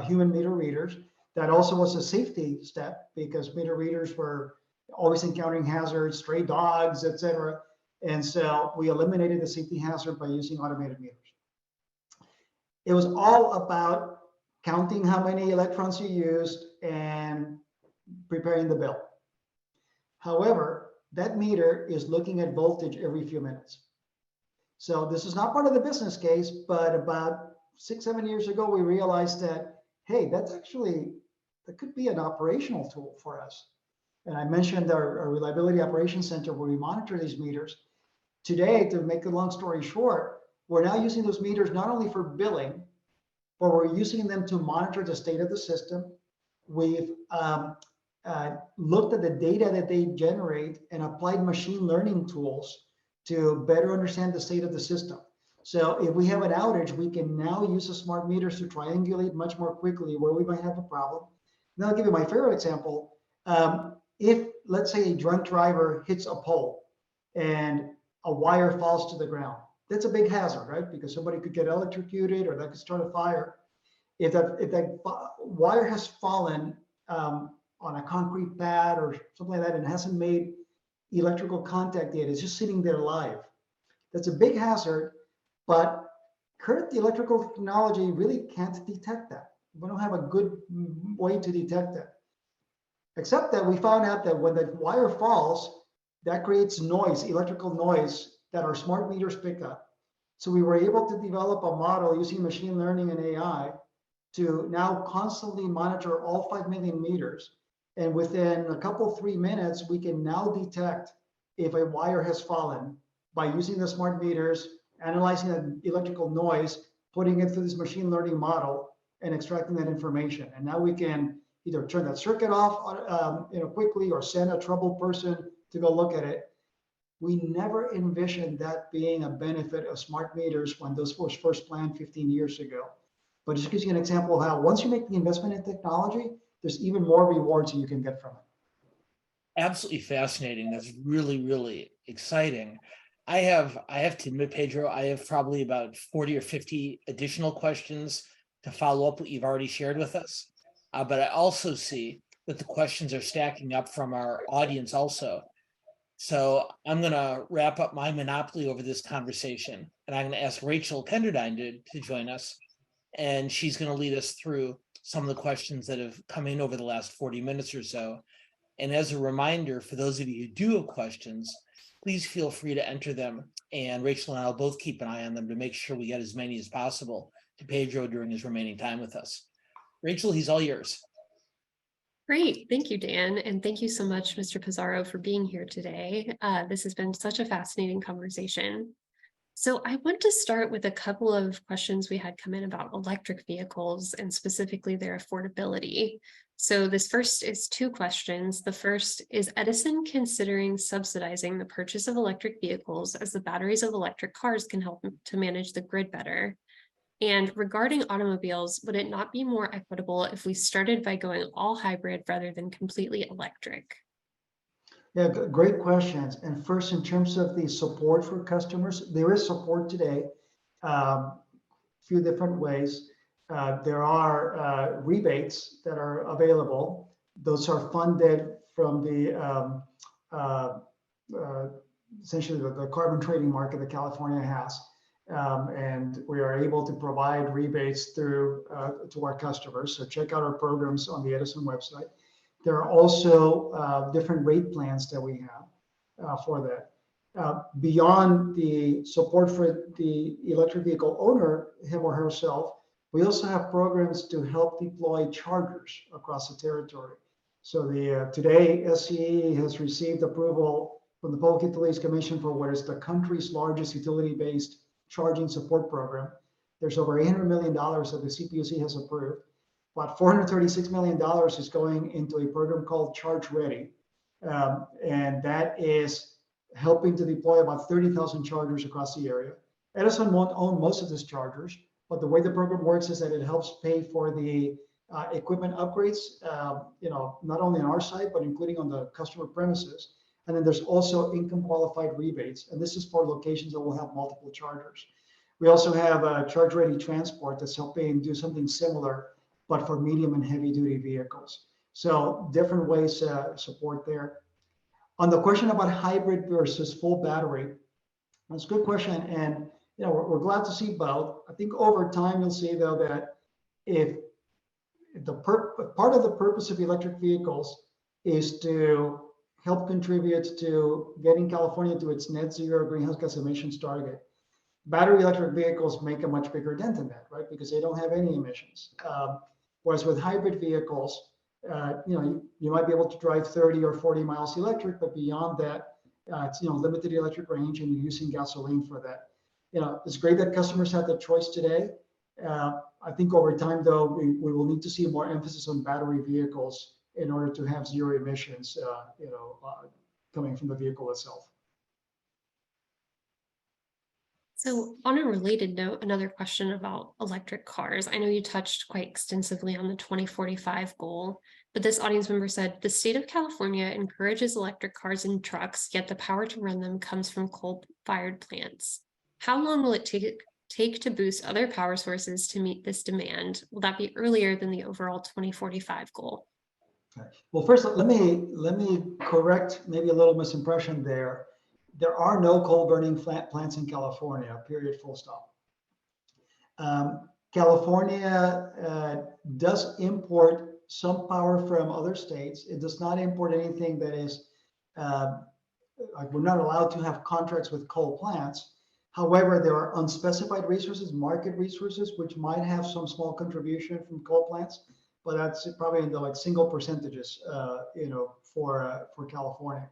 human meter readers. That also was a safety step, because meter readers were always encountering hazards, stray dogs, et cetera. And so we eliminated the safety hazard by using automated meters. It was all about counting how many electrons you used and preparing the bill. However, that meter is looking at voltage every few minutes. So this is not part of the business case, but about 6-7 years ago, we realized that, hey, that's that could be an operational tool for us. And I mentioned our Reliability Operations Center where we monitor these meters. Today, to make a long story short, we're now using those meters not only for billing, but we're using them to monitor the state of the system. We've looked at the data that they generate and applied machine learning tools to better understand the state of the system. So if we have an outage, we can now use the smart meters to triangulate much more quickly where we might have a problem. Now I'll give you my favorite example. If, let's say, a drunk driver hits a pole and a wire falls to the ground, that's a big hazard, right? Because somebody could get electrocuted or that could start a fire. If that wire has fallen on a concrete pad or something like that and hasn't made electrical contact yet, it's just sitting there live. That's a big hazard, but current electrical technology really can't detect that. We don't have a good way to detect that. Except that we found out that when the wire falls, that creates noise, electrical noise that our smart meters pick up. So we were able to develop a model using machine learning and AI to now constantly monitor all 5 million meters. And within a couple, 3 minutes, we can now detect if a wire has fallen by using the smart meters, analyzing the electrical noise, putting it through this machine learning model and extracting that information. And now we can either turn that circuit off quickly or send a troubled person to go look at it. We never envisioned that being a benefit of smart meters when those were first planned 15 years ago. But it just gives you an example of how once you make the investment in technology, there's even more rewards that you can get from it. Absolutely fascinating. That's really, really exciting. I have to admit, Pedro, I have probably about 40 or 50 additional questions to follow up what you've already shared with us. But I also see that the questions are stacking up from our audience also. So I'm going to wrap up my monopoly over this conversation, and I'm going to ask Rachel Pepperdine to join us, and she's going to lead us through some of the questions that have come in over the last 40 minutes or so. And as a reminder, for those of you who do have questions, please feel free to enter them, and Rachel and I will both keep an eye on them to make sure we get as many as possible to Pedro during his remaining time with us. Rachel, he's all yours. Great. Thank you, Dan. And thank you so much, Mr. Pizarro, for being here today. This has been such a fascinating conversation. So I want to start with a couple of questions we had come in about electric vehicles and specifically their affordability. So this first is 2 questions. The first is Edison considering subsidizing the purchase of electric vehicles as the batteries of electric cars can help to manage the grid better? And regarding automobiles, would it not be more equitable if we started by going all hybrid rather than completely electric? Yeah, great questions. And first, in terms of the support for customers, there is support today, a few different ways. There are rebates that are available. Those are funded from the essentially the carbon trading market that California has. And we are able to provide rebates through to our customers. So check out our programs on the Edison website. There are also different rate plans that we have for that. Beyond the support for the electric vehicle owner, him or herself, we also have programs to help deploy chargers across the territory. So today, SCE has received approval from the Public Utilities Commission for what is the country's largest utility-based charging support program. There's over $800 million that the CPUC has approved. About $436 million is going into a program called Charge Ready. And that is helping to deploy about 30,000 chargers across the area. Edison won't own most of these chargers, but the way the program works is that it helps pay for the equipment upgrades, not only on our side, but including on the customer premises. And then there's also income qualified rebates. And this is for locations that will have multiple chargers. We also have Charge Ready Transport that's helping do something similar, but for medium and heavy duty vehicles. So different ways to support there. On the question about hybrid versus full battery, that's a good question. And we're glad to see both. I think over time, you'll see though that if part of the purpose of electric vehicles is to help contribute to getting California to its net zero greenhouse gas emissions target, battery electric vehicles make a much bigger dent in that, right? Because they don't have any emissions. Whereas with hybrid vehicles, You might be able to drive 30 or 40 miles electric, but beyond that, it's limited electric range, and you're using gasoline for that. It's great that customers have the choice today. I think over time, though, we will need to see more emphasis on battery vehicles in order to have zero emissions, coming from the vehicle itself. So on a related note, another question about electric cars. I know you touched quite extensively on the 2045 goal, but this audience member said, the state of California encourages electric cars and trucks, yet the power to run them comes from coal-fired plants. How long will it take to boost other power sources to meet this demand? Will that be earlier than the overall 2045 goal? Okay. Well, first, let me correct maybe a little misimpression there. There are no coal burning plants in California, period, full stop. California does import some power from other states. It does not import anything that is, like, we're not allowed to have contracts with coal plants. However, there are unspecified resources, market resources, which might have some small contribution from coal plants, but that's probably in the single percentages, for California.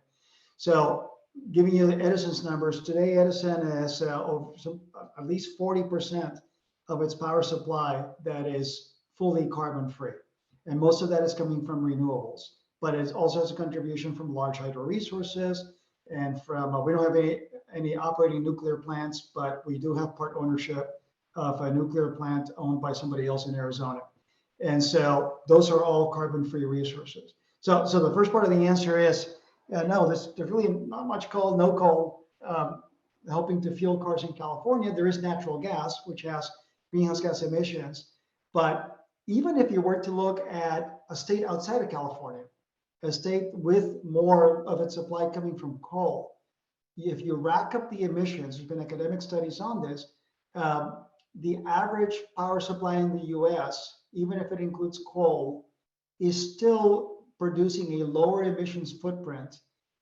So, giving you Edison's numbers, today Edison has at least 40% of its power supply that is fully carbon free. And most of that is coming from renewables, but it also has a contribution from large hydro resources and from, we don't have any operating nuclear plants, but we do have part ownership of a nuclear plant owned by somebody else in Arizona. And so those are all carbon free resources. So the first part of the answer is, no, there's really not much coal, no coal helping to fuel cars in California. There is natural gas, which has greenhouse gas emissions. But even if you were to look at a state outside of California, a state with more of its supply coming from coal, if you rack up the emissions, there's been academic studies on this, the average power supply in the US, even if it includes coal, is still producing a lower emissions footprint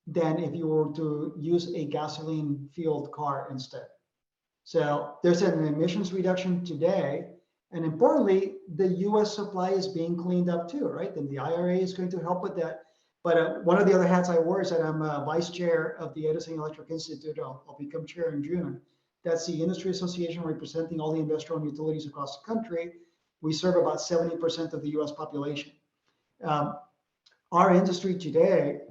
than if you were to use a gasoline fueled car instead. So there's an emissions reduction today. And importantly, the US supply is being cleaned up too, right? And the IRA is going to help with that. But one of the other hats I wear is that I'm vice chair of the Edison Electric Institute. I'll become chair in June. That's the industry association representing all the investor-owned utilities across the country. We serve about 70% of the US population. Our industry today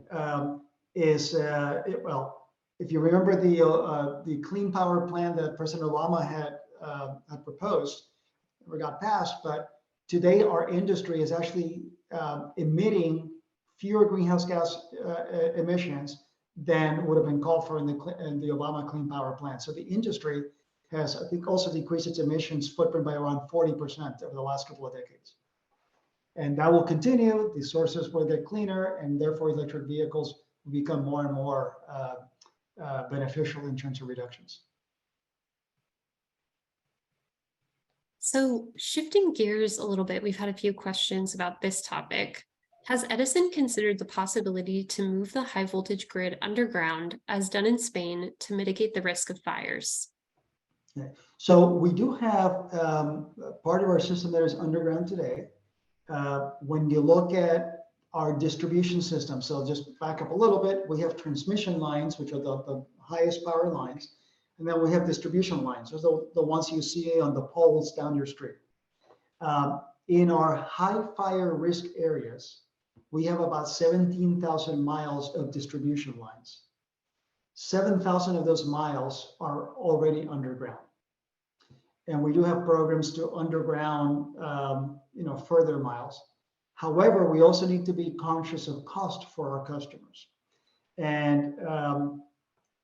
is, if you remember the clean power plan that President Obama had proposed, never got passed, but today our industry is actually emitting fewer greenhouse gas emissions than would have been called for in the Obama Clean Power Plan. So the industry has, I think, also decreased its emissions footprint by around 40% over the last couple of decades. And that will continue. The sources will get cleaner, and therefore electric vehicles will become more and more beneficial in terms of reductions. So shifting gears a little bit, we've had a few questions about this topic. Has Edison considered the possibility to move the high voltage grid underground, as done in Spain, to mitigate the risk of fires? Okay. So we do have part of our system that is underground today. When you look at our distribution system, so just back up a little bit, we have transmission lines, which are the highest power lines, and then we have distribution lines, those are the ones you see on the poles down your street. In our high fire risk areas, we have about 17,000 miles of distribution lines. 7,000 of those miles are already underground. And we do have programs to underground, further miles. However, we also need to be conscious of cost for our customers. And I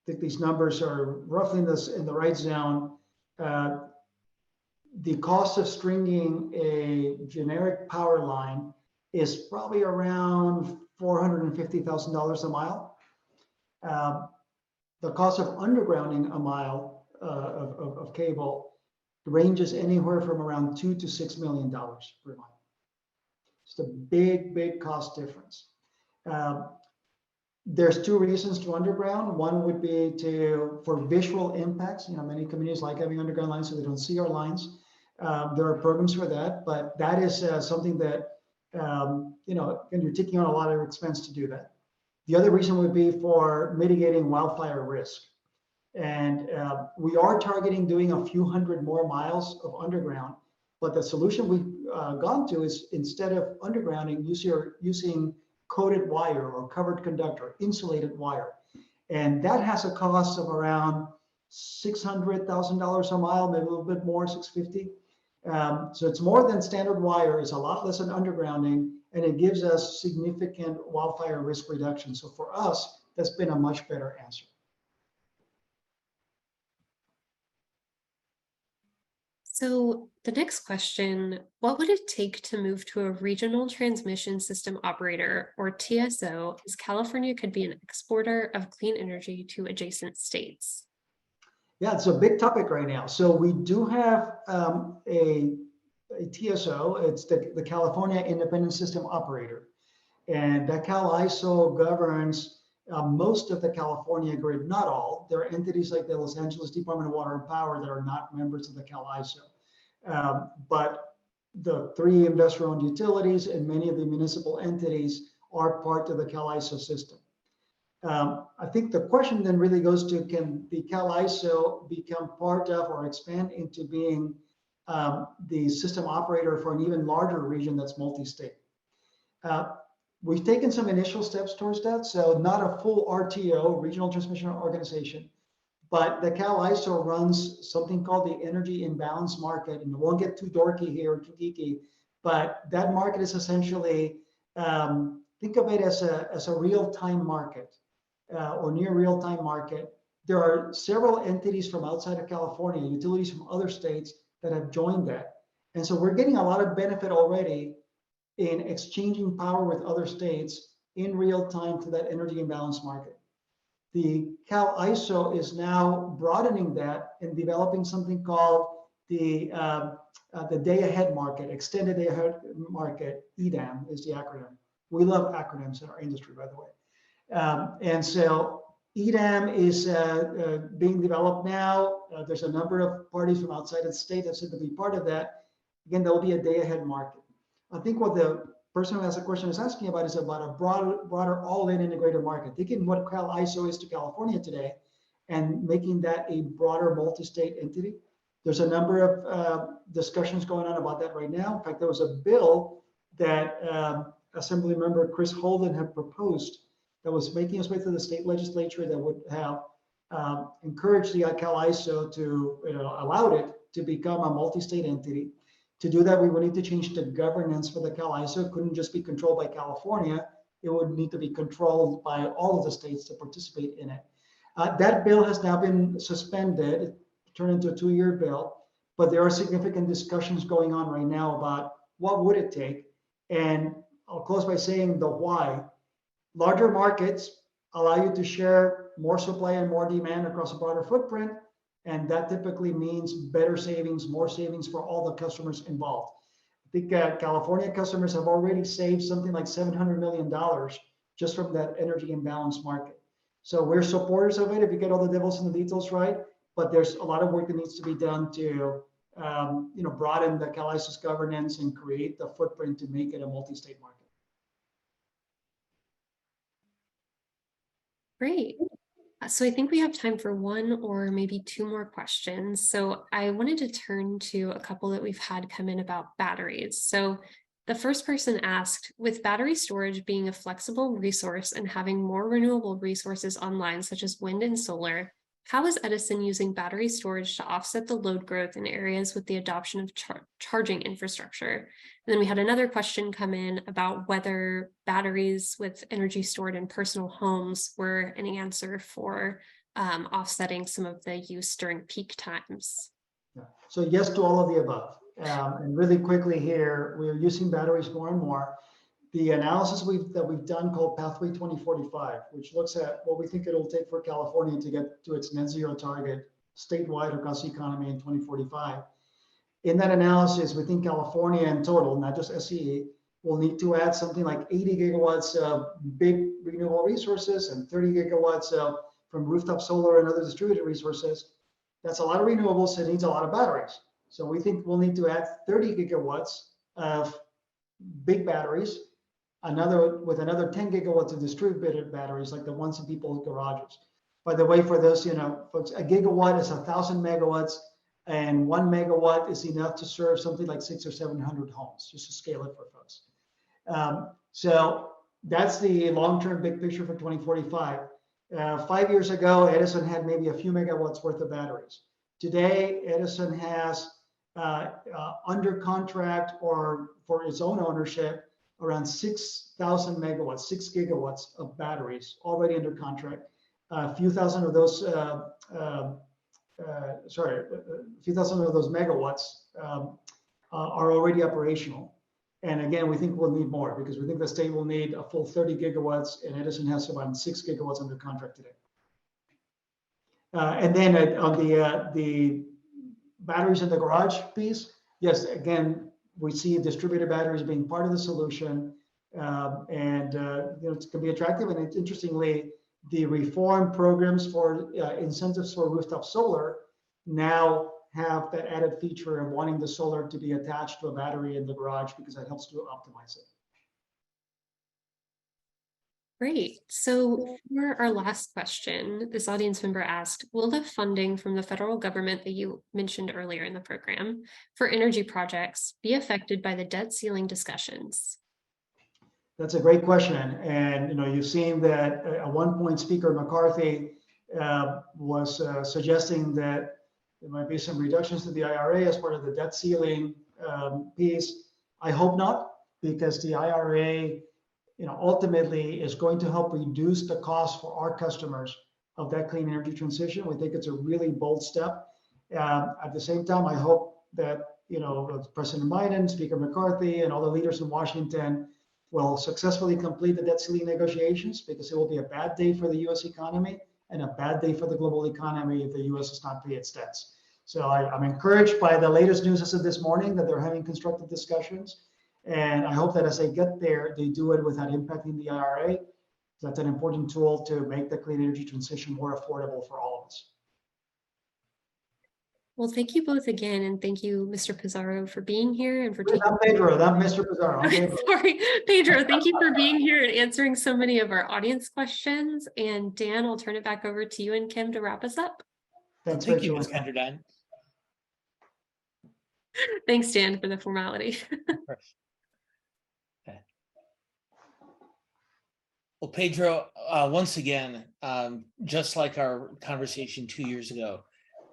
think these numbers are roughly in the right zone. The cost of stringing a generic power line is probably around $450,000 a mile. The cost of undergrounding a mile of cable ranges anywhere from around $2 to $6 million per mile. It's a big cost difference. There's two reasons to underground. One would be for visual impacts. Many communities like having underground lines so they don't see our lines. There are programs for that, but that is something that and you're taking on a lot of expense to do that. The other reason would be for mitigating wildfire risk. And we are targeting doing a few hundred more miles of underground, but the solution we've gone to is instead of undergrounding, using coated wire or covered conductor, insulated wire. And that has a cost of around $600,000 a mile, maybe a little bit more, 650. So it's more than standard wire, it's a lot less than undergrounding, and it gives us significant wildfire risk reduction. So for us, that's been a much better answer. So the next question, what would it take to move to a regional transmission system operator, or TSO, as California could be an exporter of clean energy to adjacent states? Yeah, it's a big topic right now. So we do have a TSO, it's the California Independent System Operator. And that CalISO governs most of the California grid, not all. There are entities like the Los Angeles Department of Water and Power that are not members of the CalISO. But the 3 investor-owned utilities and many of the municipal entities are part of the CalISO system. I think the question then really goes to, can the CalISO become part of or expand into being the system operator for an even larger region that's multi-state? We've taken some initial steps towards that. So not a full RTO, regional transmission organization, but the CalISO runs something called the energy imbalance market. And I won't get too dorky here, too geeky, but that market is essentially, think of it as a real-time market or near real-time market. There are several entities from outside of California, utilities from other states that have joined that. And so we're getting a lot of benefit already in exchanging power with other states in real time to that energy imbalance market. The CalISO is now broadening that and developing something called the day ahead market, extended day ahead market. EDAM is the acronym. We love acronyms in our industry, by the way. And so EDAM is being developed now. There's a number of parties from outside of the state that said to be part of that. Again, there will be a day ahead market. I think what the person who asked the question is asking about is about a broader all-in integrated market, taking what CalISO is to California today and making that a broader multi-state entity. There's a number of discussions going on about that right now. In fact, there was a bill that Assembly Member Chris Holden had proposed that was making its way through the state legislature that would have encouraged the CalISO to, allowed it to become a multi-state entity. To do that, we would need to change the governance for the CalISO. It couldn't just be controlled by California. It would need to be controlled by all of the states to participate in it. That bill has now been suspended, it turned into a 2-year bill, but there are significant discussions going on right now about what would it take. And I'll close by saying the why. Larger markets allow you to share more supply and more demand across a broader footprint. And that typically means better savings, more savings for all the customers involved. I think California customers have already saved something like $700 million just from that energy imbalance market. So we're supporters of it if you get all the devils in the details right, but there's a lot of work that needs to be done to broaden the CalISO's governance and create the footprint to make it a multi-state market. Great. So I think we have time for 1 or maybe 2 more questions. So I wanted to turn to a couple that we've had come in about batteries. So the first person asked, with battery storage being a flexible resource and having more renewable resources online, such as wind and solar, how is Edison using battery storage to offset the load growth in areas with the adoption of charging infrastructure? And then we had another question come in about whether batteries with energy stored in personal homes were an answer for offsetting some of the use during peak times. Yeah. So yes to all of the above. And really quickly here, we're using batteries more and more. The analysis that we've done called Pathway 2045, which looks at what we think it'll take for California to get to its net zero target statewide across the economy in 2045. In that analysis, we think California in total, not just SCE, will need to add something like 80 gigawatts of big renewable resources and 30 gigawatts from rooftop solar and other distributed resources. That's a lot of renewables. It needs a lot of batteries. So we think we'll need to add 30 gigawatts of big batteries, with another 10 gigawatts of distributed batteries, like the ones in people's garages. By the way, for those, folks, a gigawatt is 1,000 megawatts, and 1 megawatt is enough to serve something like 600 or 700 homes, just to scale it for folks. So that's the long-term big picture for 2045. 5 years ago, Edison had maybe a few megawatts worth of batteries. Today, Edison has under contract or for its own ownership around 6,000 megawatts, 6 gigawatts of batteries already under contract. A few thousand of those, a few thousand of those megawatts are already operational. And again, we think we'll need more because we think the state will need a full 30 gigawatts, and Edison has about 6 gigawatts under contract today. And then on the batteries in the garage piece, yes, again, we see distributed batteries being part of the solution, and it can be attractive. And interestingly, the reform programs for incentives for rooftop solar now have that added feature of wanting the solar to be attached to a battery in the garage because that helps to optimize it. Great. So for our last question, this audience member asked, will the funding from the federal government that you mentioned earlier in the program for energy projects be affected by the debt ceiling discussions? That's a great question. And you've seen that at one point Speaker McCarthy was suggesting that there might be some reductions to the IRA as part of the debt ceiling piece. I hope not, because the IRA ultimately is going to help reduce the cost for our customers of that clean energy transition. We think it's a really bold step. At the same time, I hope that President Biden, Speaker McCarthy, and all the leaders in Washington will successfully complete the debt ceiling negotiations, because it will be a bad day for the U.S. economy and a bad day for the global economy if the U.S. does not pay its debts. So I'm encouraged by the latest news as of this morning that they're having constructive discussions. And I hope that as they get there, they do it without impacting the IRA. That's an important tool to make the clean energy transition more affordable for all of us. Well, thank you both again. And thank you, Mr. Pizarro, for being here and for taking— Not Pedro, not Mr. Pizarro. Sorry, Pedro, thank you for being here and answering so many of our audience questions. And Dan, I'll turn it back over to you and Kim to wrap us up. Thanks, Thank you, Rachel. Ms. Pepperdine. Thanks, Dan, for the formality. Okay. Well, Pedro, once again, just like our conversation 2 years ago,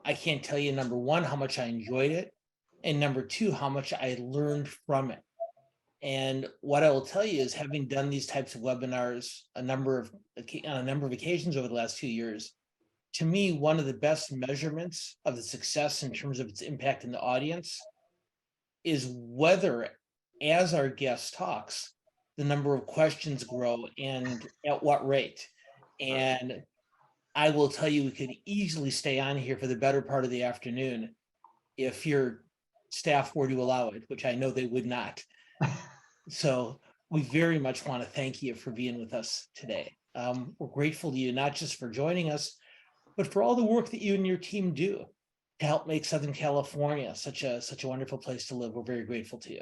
I can't tell you, number one, how much I enjoyed it, and number two, how much I learned from it. And what I will tell you is, having done these types of webinars on a number of occasions over the last 2 years, to me, one of the best measurements of the success in terms of its impact in the audience is whether, as our guest talks, the number of questions grow and at what rate. And I will tell you, we could easily stay on here for the better part of the afternoon if your staff were to allow it, which I know they would not. So we very much want to thank you for being with us today. We're grateful to you, not just for joining us, but for all the work that you and your team do to help make Southern California such a wonderful place to live. We're very grateful to you.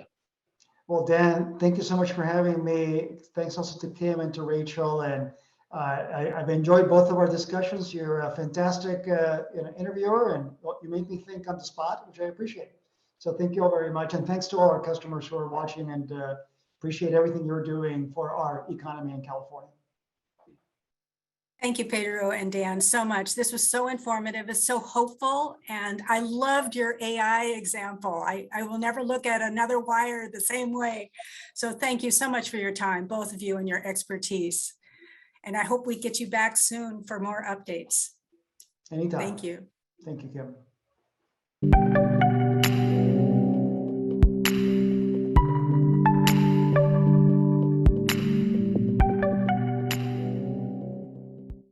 Well, Dan, thank you so much for having me. Thanks also to Kim and to Rachel. And I've enjoyed both of our discussions. You're a fantastic interviewer, and you made me think on the spot, which I appreciate. So thank you all very much. And thanks to all our customers who are watching, and appreciate everything you're doing for our economy in California. Thank you, Pedro and Dan, so much. This was so informative. It's so hopeful. And I loved your AI example. I will never look at another wire the same way. So thank you so much for your time, both of you, and your expertise. And I hope we get you back soon for more updates. Anytime. Thank you. Thank you, Kim.